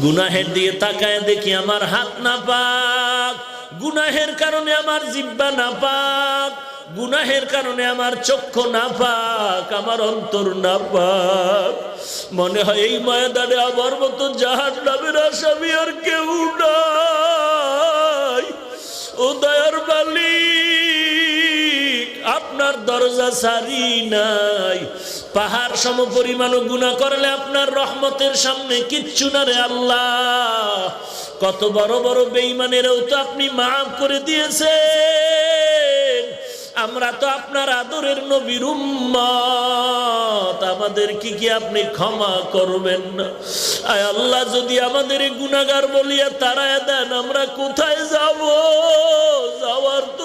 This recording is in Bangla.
গুনাহের দিয়ে তাকায় দেখি আমার হাত না পাক, গুনাহের কারণে আমার জিহ্বা না পাক, গুনাহের কারণে আমার চক্ষু না পাক, আমার অন্তর না পাক। মনে হয় এই ময়দানে আমার মতো জাহান্নামের আসামি আর কেউ নাই। ও দয়ার মালিক, আপনার দরজা সারি নাই। পাহাড় সম পরিমাণ গুনাহ করলে আপনার রহমতের সামনে কিচ্ছু না রে আল্লাহ। কত বড় বড় বেঈমানেরও তো আপনি মাফ করে দিয়েছেন। আমরা তো আপনার আদরের নবীর উম্মত, আমাদের কি আপনি ক্ষমা করবেন না? আয় আল্লাহ, যদি আমাদের গুনাহগার বলিয়া তাড়ায় দেন, আমরা কোথায় যাব? যাওয়ার তো